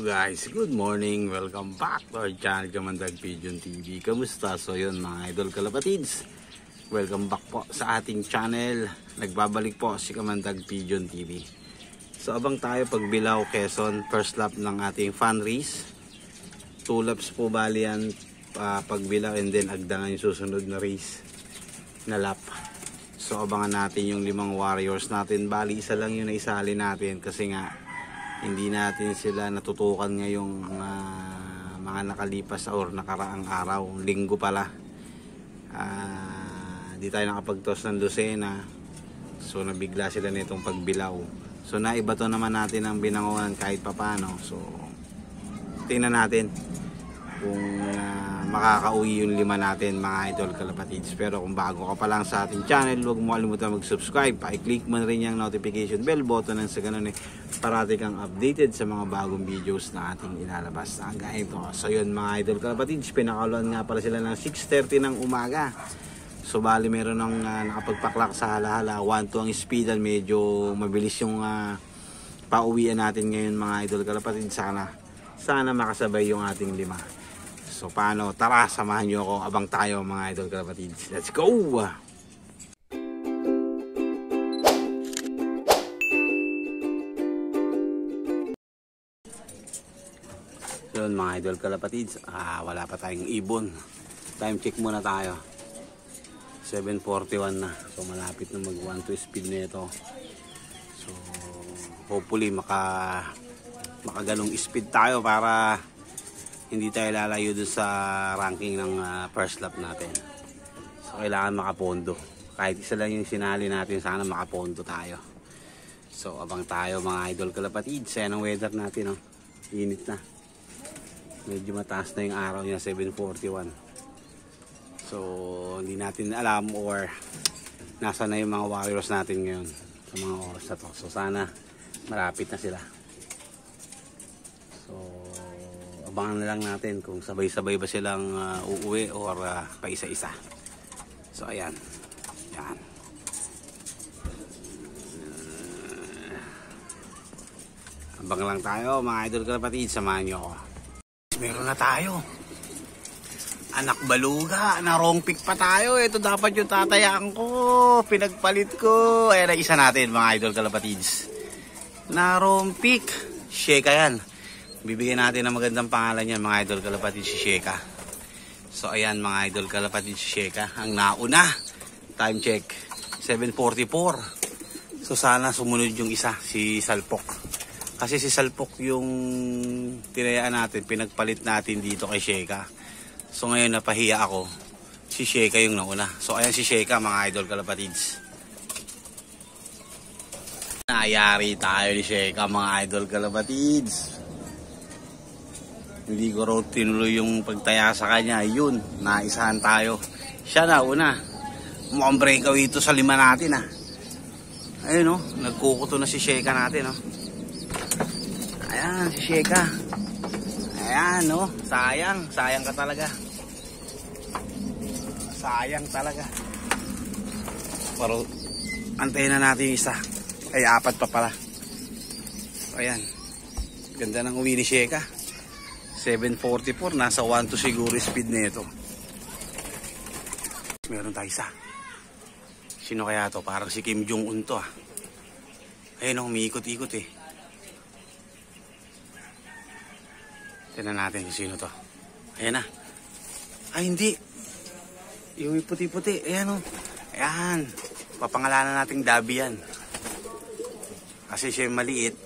Hello guys, good morning. Welcome back to our channel Kamandag Pigeon TV. Kamusta? So yun mga idol kalapatids, welcome back po sa ating channel. Nagbabalik po si Kamandag Pigeon TV. So abang tayo pag Bilao, Quezon, first lap ng ating fan race. 2 laps po bali yan pag Bilao, and then Agdangan yung susunod na race na lap. So abangan natin yung 5 warriors natin. Bali isa lang yung naisali natin kasi nga hindi natin sila natutukan ngayong mga nakalipas or nakaraang araw, linggo pala. Di tayo nakapagtos ng Lucena, so nabigla sila nitong pagbilaw. So naiba to naman natin ang binangunan kahit papano. So tingnan natin kung makakauwi yung 5 natin mga idol kalapatids. Pero kung bago ka pa lang sa ating channel, huwag mo kalimutan mag-subscribe. Pa-click mo rin yung notification bell button, sa ganun parati kang updated sa mga bagong videos na ating ilalabas na ganito. So yun mga idol kalapatids, pinakaluan nga pala sila ng 6:30 ng umaga. So bali meron ng nakapagpaklak sa halahala. 1-2 ang speedan, medyo mabilis yung pauwian natin ngayon mga idol kalapatids. Sana makasabay yung ating 5. So paano? Tara, samahan nyo ako. Abang tayo mga idol kalapatids. Let's go! Yun mga idol kalapatids, wala pa tayong ibon. Time check muna tayo. 7:41 na. So malapit na mag 1-2 speed nito. So hopefully makagalong speed tayo para hindi tayo lalayo dun sa ranking ng first lap natin. So kailangan makapondo. Kahit isa lang yung sinali natin, sana makapondo tayo. So abang tayo mga idol kalapatids. Ayan ang weather natin, oh. Init na. Medyo mataas na yung araw niya, 7:41. So hindi natin alam or nasa na yung mga warriors natin ngayon sa mga oras na to. So sana malapit na sila. So abangan na lang natin kung sabay-sabay ba silang uuwi or paisa-isa. So ayan. Yan. Abang lang tayo mga idol kalapatids, samahan nyo ako. Meron na tayo. Anak baluga, na wrong pick pa tayo. Ito dapat yung tatayaan ko. Pinagpalit ko. Ayan na isa natin mga idol kalapatids. Na wrong pick. Sheka yan. Bibigyan natin ng magandang pangalan yan mga idol kalapatids, si Sheka. So ayan mga idol kalapatids, si Sheka ang nauna. Time check 7:44. So sana sumunod yung isa, si Salpok. Kasi si Salpok yung tinayaan natin, pinagpalit natin dito kay Sheka. So ngayon napahiya ako, si Sheka yung nauna. So ayan si Sheka mga idol kalapatids. Nayari tayo ni Sheka mga idol kalapatids. Hindi ko raw tinuloy yung pagtaya sa kanya. Yun, naisahan tayo. Siya na una. Mukhang breakaw ito sa 5 natin, Ayun, oh, nagkukuto na si Sheka natin, Ayan si Sheka. Ayan, oh, sayang ka talaga. Sayang talaga. Pero antayin na natin yung isa. Ay 4 pa pala. Ayan, ganda ng uwi ni Sheka. 7:44, nasa 1-2 siguro speed nito. Meron tayo isa. Sino kaya to? Parang si Kim Jong-un to, Ayun, umiikot-ikot Tignan natin kung sino to. Ayan na. Ay hindi, yung puti-puti. Ayan, ayan, papangalanan nating Dabi yan. Kasi siya maliit,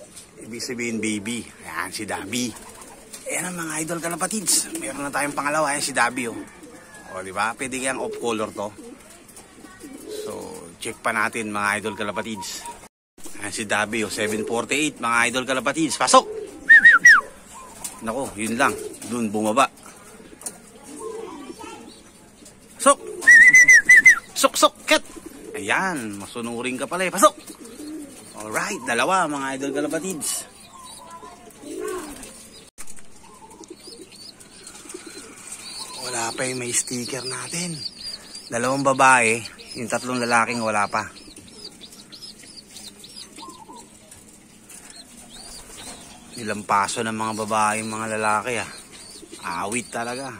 ibig sabihin baby. Ayan si Dabi. Ayan ang mga idol kalapatids. Meron na tayong pangalawa. Ayan si Dabi, O diba? Pwede kayang off color to. So check pa natin mga idol kalapatids. Ayan si Dabi, 7:48 mga idol kalapatids. Pasok! Nako, yun lang. Dun bumaba. Sok! Sok! Ket! Ayan, masunurin ka pala, Pasok! Alright, 2 mga idol kalapatids. Wala pa yung may sticker natin. 2 babae, yung 3 lalaking wala pa. Nilampaso ng mga babae yung mga lalaki ah. Awit talaga.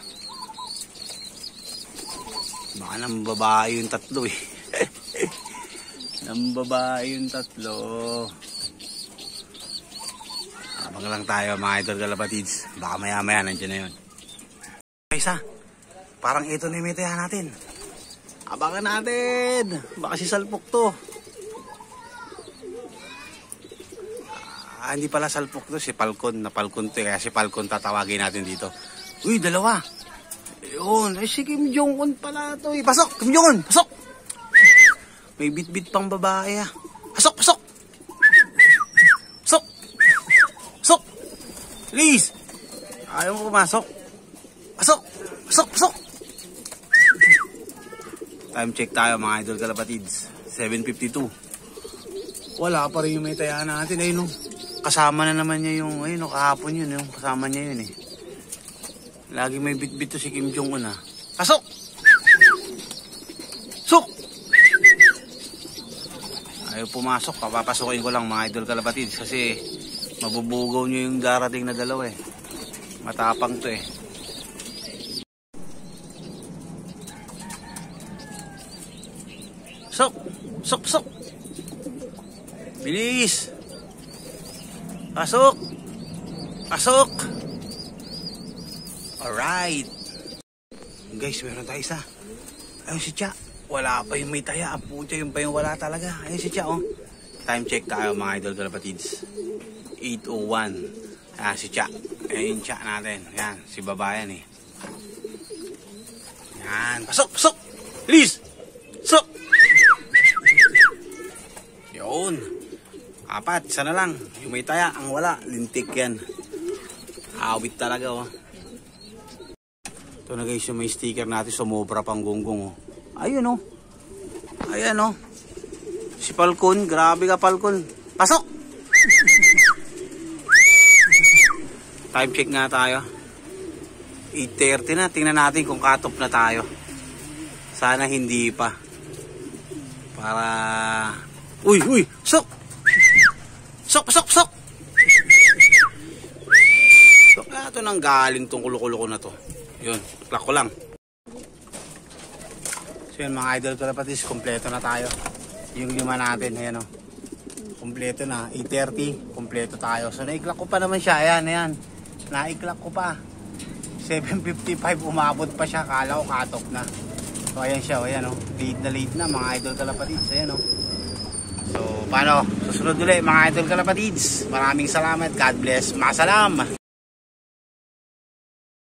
Baka nang babae yung tatlo eh. Nang babae yung tatlo. Abang lang tayo mga idol kalapatids. Baka maya maya nandiyan na yun. Isa. Parang ito na yung metahan natin. Abangan natin. Baka si salpok to. Hindi pala salpok to, si Falcon. Na Falcon to, kaya si Falcon tatawagin natin dito. Uy, dalawa. Yun, ay si Kim Jong-un pala to. Pasok, Kim Jong-un, pasok. May bit-bit pang babae ah. Pasok, pasok. Pasok. Pasok. Please. Ayaw mo pumasok. Pasok. Pasok, pasok. Time check tayo mga idol kalapatids. 7:52. Wala pa rin yung may tayaan natin. Ayun no. Kasama na naman niya yung, ayun no, kahapon yun, yung kasama niya yun eh. Lagi may bit-bit to si Kim Jong-un ah. Pasok! Sok! Ayaw pumasok, papapasukin ko lang mga idol kalapatids kasi mabubugaw nyo yung darating na dalawa eh. Matapang to eh. Sok! Sok! Sok! Bilis! Pasok! Pasok! Alright! Guys, meron tayo isa. Ayun si Cha. Wala pa yung may taya. Pucha, yung pa yung wala talaga. Ayun si Cha, oh. Time check tayo mga idol kalapatids. 8:01. Ah, si Cha. Ayun yung Cha natin. Yan, si babayan eh. Yan. Pasok! Pasok! Please! Pasok! Yun. Apat, isa na lang. Yung may taya, ang wala. Lintik yan. Awit talaga, oh. Ito na guys, yung may sticker natin. Sumobra pang gonggong, oh. Ayun, oh. Ayan, oh. Si Falcon. Grabe ka, Falcon. Pasok! Time check nga tayo. 8:30 na. Tingnan natin kung cut off na tayo. Sana hindi pa. Para... Uy, uy! Sok! Sok, sok, sok! So, ito nang galing tong kulo-kulo na to. Yun, plak ko lang. So yun mga idol kalapatids, kompleto na tayo. Yung lima natin, ayan o. Kompleto na, 8:30, kompleto tayo. So naiklak ko pa naman siya, ayan, ayan. Naiklak ko pa. 7:55, umabot pa siya, kala ko cut off na. So ayan siya, ayan o. Late na mga idol kalapatids, ayan o. So, paano? Susunod ulit mga idol kalapatids. Maraming salamat. God bless. Masalam!